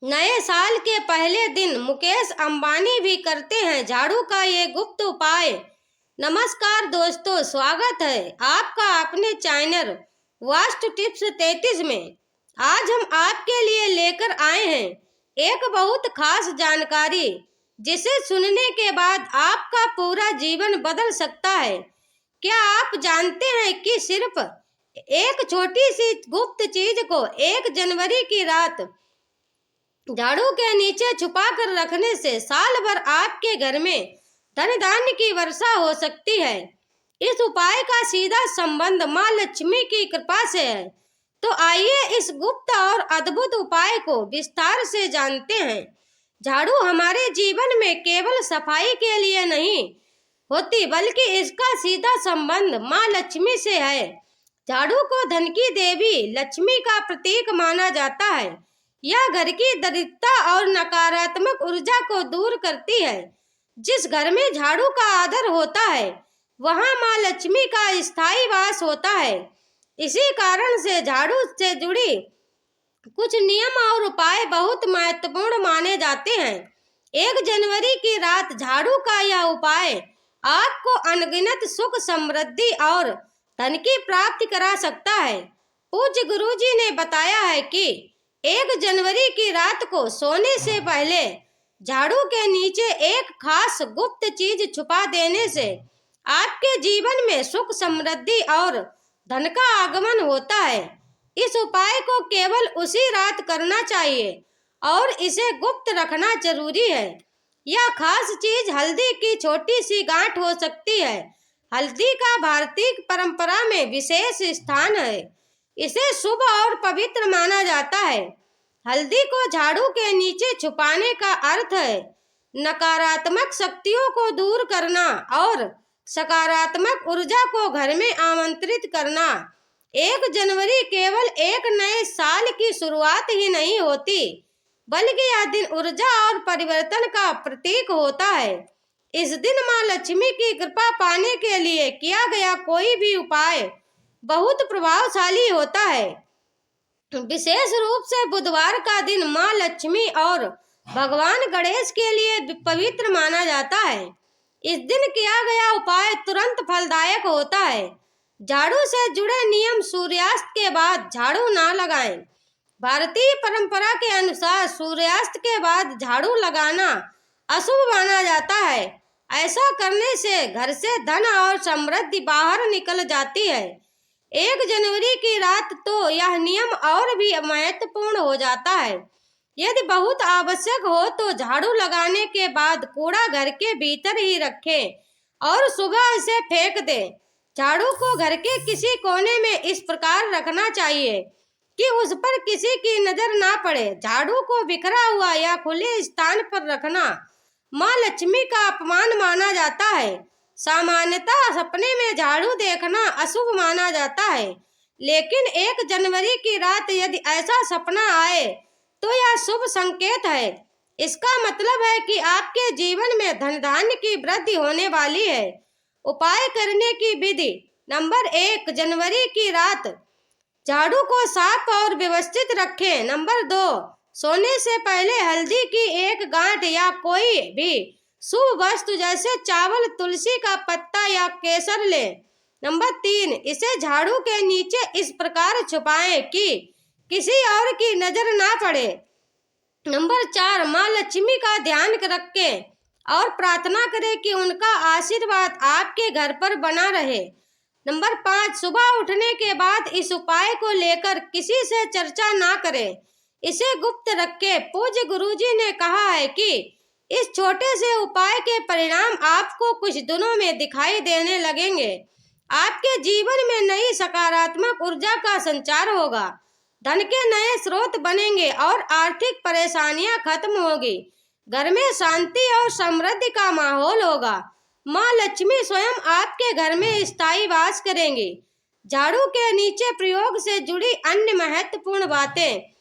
नए साल के पहले दिन मुकेश अंबानी भी करते हैं झाड़ू का ये गुप्त उपाय। नमस्कार दोस्तों, स्वागत है आपका अपने चैनल वास्तु टिप्स 33 में। आज हम आपके लिए लेकर आए हैं एक बहुत खास जानकारी, जिसे सुनने के बाद आपका पूरा जीवन बदल सकता है। क्या आप जानते हैं कि सिर्फ एक छोटी सी गुप्त चीज को 1 जनवरी की रात झाड़ू के नीचे छुपा कर रखने से साल भर आपके घर में धन धान्य की वर्षा हो सकती है। इस उपाय का सीधा संबंध माँ लक्ष्मी की कृपा से है। तो आइए इस गुप्त और अद्भुत उपाय को विस्तार से जानते हैं। झाड़ू हमारे जीवन में केवल सफाई के लिए नहीं होती, बल्कि इसका सीधा संबंध माँ लक्ष्मी से है। झाड़ू को धन की देवी लक्ष्मी का प्रतीक माना जाता है। यह घर की दरिद्रता और नकारात्मक ऊर्जा को दूर करती है। जिस घर में झाड़ू का आदर होता है, वहां मां लक्ष्मी का स्थायी वास होता है। इसी कारण से झाड़ू से जुड़ी कुछ नियम और उपाय बहुत महत्वपूर्ण माने जाते हैं। 1 जनवरी की रात झाड़ू का यह उपाय आपको अनगिनत सुख, समृद्धि और धन की प्राप्ति करा सकता है। पूज्य गुरुजी ने बताया है कि 1 जनवरी की रात को सोने से पहले झाड़ू के नीचे एक खास गुप्त चीज छुपा देने से आपके जीवन में सुख, समृद्धि और धन का आगमन होता है। इस उपाय को केवल उसी रात करना चाहिए और इसे गुप्त रखना जरूरी है। यह खास चीज हल्दी की छोटी सी गांठ हो सकती है। हल्दी का भारतीय परंपरा में विशेष स्थान है। इसे शुभ और पवित्र माना जाता है। हल्दी को झाड़ू के नीचे छुपाने का अर्थ है नकारात्मक शक्तियों को दूर करना और सकारात्मक ऊर्जा को घर में आमंत्रित करना। 1 जनवरी केवल एक नए साल की शुरुआत ही नहीं होती, बल्कि यह दिन ऊर्जा और परिवर्तन का प्रतीक होता है। इस दिन माँ लक्ष्मी की कृपा पाने के लिए किया गया कोई भी उपाय बहुत प्रभावशाली होता है। विशेष रूप से बुधवार का दिन माँ लक्ष्मी और भगवान गणेश के लिए पवित्र माना जाता है। इस दिन किया गया उपाय तुरंत फलदायक होता है। झाड़ू से जुड़े नियम: सूर्यास्त के बाद झाड़ू ना लगाएं। भारतीय परंपरा के अनुसार सूर्यास्त के बाद झाड़ू लगाना अशुभ माना जाता है। ऐसा करने से घर से धन और समृद्धि बाहर निकल जाती है। 1 जनवरी की रात तो यह नियम और भी महत्वपूर्ण हो जाता है। यदि बहुत आवश्यक हो तो झाड़ू लगाने के बाद कूड़ा घर के भीतर ही रखें और सुबह इसे फेंक दें। झाड़ू को घर के किसी कोने में इस प्रकार रखना चाहिए कि उस पर किसी की नजर ना पड़े। झाड़ू को बिखरा हुआ या खुले स्थान पर रखना माँ लक्ष्मी का अपमान माना जाता है। सामान्यतः सपने में झाड़ू देखना अशुभ माना जाता है, लेकिन 1 जनवरी की रात यदि ऐसा सपना आए तो यह शुभ संकेत है। इसका मतलब है कि आपके जीवन में धन धान्य की वृद्धि होने वाली है। उपाय करने की विधि: नंबर 1, जनवरी की रात झाड़ू को साफ और व्यवस्थित रखें। नंबर 2, सोने से पहले हल्दी की एक गांठ या कोई भी शुभ वस्तु जैसे चावल, तुलसी का पत्ता या केसर लें। नंबर 3, इसे झाड़ू के नीचे इस प्रकार छुपाएं कि किसी और की नजर ना पड़े। नंबर 4, माँ लक्ष्मी का ध्यान रखें और प्रार्थना करें कि उनका आशीर्वाद आपके घर पर बना रहे। नंबर 5, सुबह उठने के बाद इस उपाय को लेकर किसी से चर्चा ना करें, इसे गुप्त रखें। पूज्य गुरुजी ने कहा है कि इस छोटे से उपाय के परिणाम आपको कुछ दिनों में दिखाई देने लगेंगे। आपके जीवन में नई सकारात्मक ऊर्जा का संचार होगा, धन के नए स्रोत बनेंगे और आर्थिक परेशानियां खत्म होगी। घर में शांति और समृद्धि का माहौल होगा। माँ लक्ष्मी स्वयं आपके घर में स्थायी वास करेंगी। झाड़ू के नीचे प्रयोग से जुड़ी अन्य महत्वपूर्ण बातें: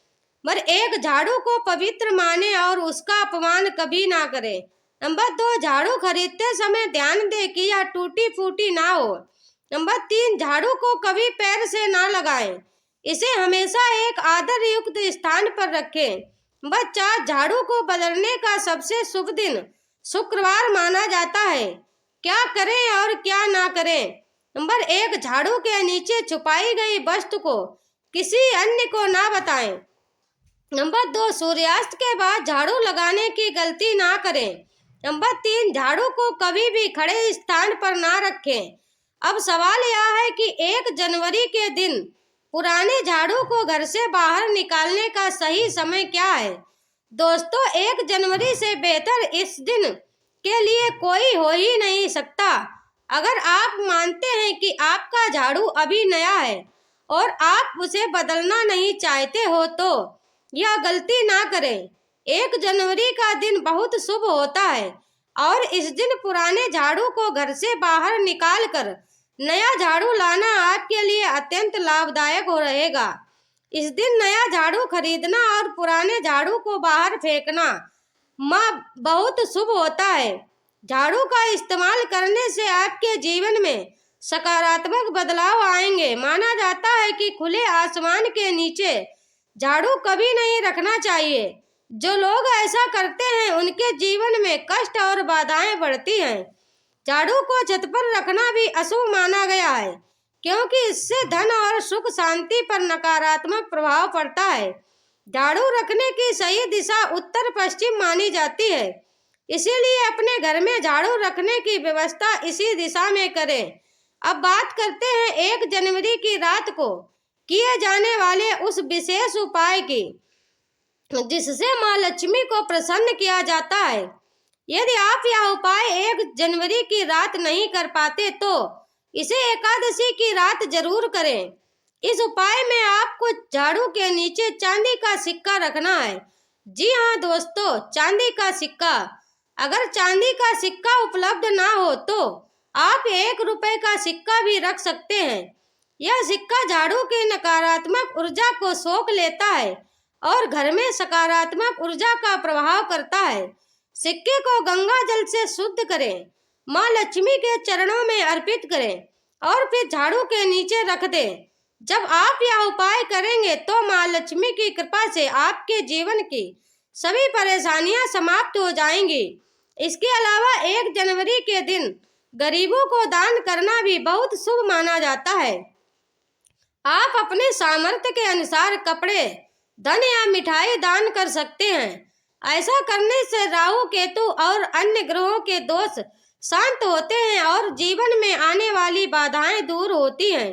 नंबर 1, झाड़ू को पवित्र माने और उसका अपमान कभी ना करें। नंबर 2, झाड़ू खरीदते समय ध्यान दें कि यह टूटी फूटी ना हो। नंबर 3, झाड़ू को कभी पैर से ना लगाएं, इसे हमेशा एक आदर युक्त स्थान पर रखें। बच्चा, झाड़ू को बदलने का सबसे शुभ दिन शुक्रवार माना जाता है। क्या करें और क्या ना करें? नंबर 1, झाड़ू के नीचे छुपाई गई वस्तु को किसी अन्य को ना बताएं। नंबर 2, सूर्यास्त के बाद झाड़ू लगाने की गलती ना करें। नंबर 3, झाड़ू को कभी भी खड़े स्थान पर ना रखें। अब सवाल यह है कि 1 जनवरी के दिन पुराने झाड़ू को घर से बाहर निकालने का सही समय क्या है? दोस्तों, 1 जनवरी से बेहतर इस दिन के लिए कोई हो ही नहीं सकता। अगर आप मानते हैं कि आपका झाड़ू अभी नया है और आप उसे बदलना नहीं चाहते हो तो यह गलती ना करें। 1 जनवरी का दिन बहुत शुभ होता है और इस दिन पुराने झाड़ू को घर से बाहर निकाल कर नया झाड़ू लाना आपके लिए अत्यंत लाभदायक हो रहेगा। इस दिन नया झाड़ू खरीदना और पुराने झाड़ू को बाहर फेंकना बहुत शुभ होता है। झाड़ू का इस्तेमाल करने से आपके जीवन में सकारात्मक बदलाव आएंगे। माना जाता है कि खुले आसमान के नीचे झाड़ू कभी नहीं रखना चाहिए। जो लोग ऐसा करते हैं उनके जीवन में कष्ट और बाधाएं बढ़ती हैं। झाड़ू को छत पर रखना भी अशुभ माना गया है क्योंकि इससे धन और सुख शांति पर नकारात्मक प्रभाव पड़ता है। झाड़ू रखने की सही दिशा उत्तर पश्चिम मानी जाती है, इसीलिए अपने घर में झाड़ू रखने की व्यवस्था इसी दिशा में करें। अब बात करते हैं 1 जनवरी की रात को किए जाने वाले उस विशेष उपाय की जिससे माँ लक्ष्मी को प्रसन्न किया जाता है। यदि आप यह उपाय 1 जनवरी की रात नहीं कर पाते तो इसे एकादशी की रात जरूर करें। इस उपाय में आपको झाड़ू के नीचे चांदी का सिक्का रखना है। जी हाँ दोस्तों, चांदी का सिक्का। अगर चांदी का सिक्का उपलब्ध ना हो तो आप 1 रुपए का सिक्का भी रख सकते हैं। यह सिक्का झाड़ू की नकारात्मक ऊर्जा को सोख लेता है और घर में सकारात्मक ऊर्जा का प्रभाव करता है। सिक्के को गंगा जल से शुद्ध करें, माँ लक्ष्मी के चरणों में अर्पित करें और फिर झाड़ू के नीचे रख दें। जब आप यह उपाय करेंगे तो माँ लक्ष्मी की कृपा से आपके जीवन की सभी परेशानियां समाप्त हो जाएंगी। इसके अलावा 1 जनवरी के दिन गरीबों को दान करना भी बहुत शुभ माना जाता है। आप अपने सामर्थ्य के अनुसार कपड़े, धन या मिठाई दान कर सकते हैं। ऐसा करने से राहु, केतु और अन्य ग्रहों के दोष शांत होते हैं और जीवन में आने वाली बाधाएं दूर होती हैं।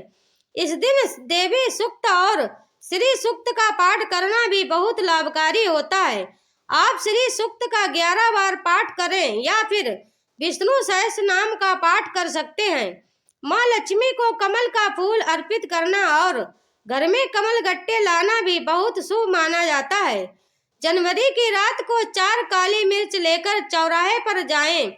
इस दिन देवी सूक्त और श्री सूक्त का पाठ करना भी बहुत लाभकारी होता है। आप श्री सूक्त का 11 बार पाठ करें या फिर विष्णु सहस्त्र नाम का पाठ कर सकते हैं। माँ लक्ष्मी को कमल का फूल अर्पित करना और घर में कमल गट्टे लाना भी बहुत शुभ माना जाता है। जनवरी की रात को 4 काली मिर्च लेकर चौराहे पर जाएं।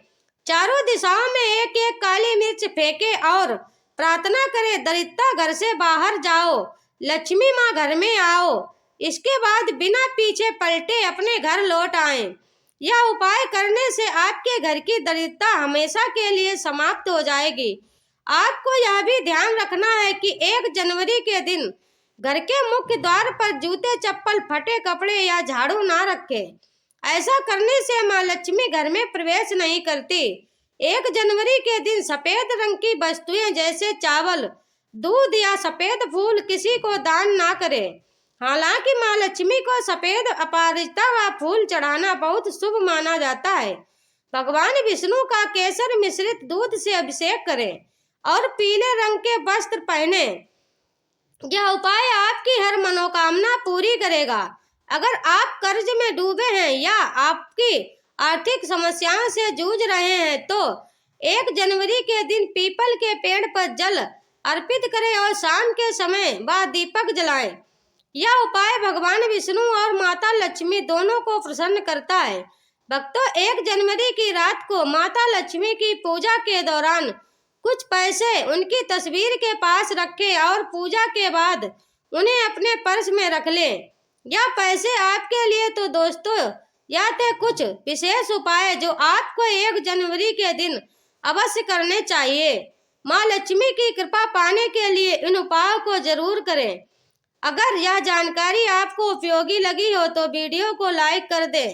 चारों दिशाओं में 1-1 काली मिर्च फेंकें और प्रार्थना करें, दरिद्रता घर से बाहर जाओ, लक्ष्मी माँ घर में आओ। इसके बाद बिना पीछे पलटे अपने घर लौट आएं। यह उपाय करने से आपके घर की दरिद्रता हमेशा के लिए समाप्त हो जाएगी। आपको यह भी ध्यान रखना है कि 1 जनवरी के दिन घर के मुख्य द्वार पर जूते, चप्पल, फटे कपड़े या झाड़ू ना रखें। ऐसा करने से माँ लक्ष्मी घर में प्रवेश नहीं करती। 1 जनवरी के दिन सफेद रंग की वस्तुएं जैसे चावल, दूध या सफेद फूल किसी को दान ना करें। हालांकि माँ लक्ष्मी को सफेद अपराजिता व फूल चढ़ाना बहुत शुभ माना जाता है। भगवान विष्णु का केसर मिश्रित दूध से अभिषेक करें और पीले रंग के वस्त्र पहने। यह उपाय आपकी हर मनोकामना पूरी करेगा। अगर आप कर्ज में डूबे हैं या आपकी आर्थिक समस्याओं से जूझ रहे हैं तो 1 जनवरी के दिन पीपल के पेड़ पर जल अर्पित करें और शाम के समय बाद दीपक जलाएं। यह उपाय भगवान विष्णु और माता लक्ष्मी दोनों को प्रसन्न करता है। भक्तों, 1 जनवरी की रात को माता लक्ष्मी की पूजा के दौरान कुछ पैसे उनकी तस्वीर के पास रखें और पूजा के बाद उन्हें अपने पर्स में रख लें। यह पैसे आपके लिए तो दोस्तों यह थे कुछ विशेष उपाय जो आपको 1 जनवरी के दिन अवश्य करने चाहिए। माँ लक्ष्मी की कृपा पाने के लिए इन उपायों को जरूर करें। अगर यह जानकारी आपको उपयोगी लगी हो तो वीडियो को लाइक कर दें।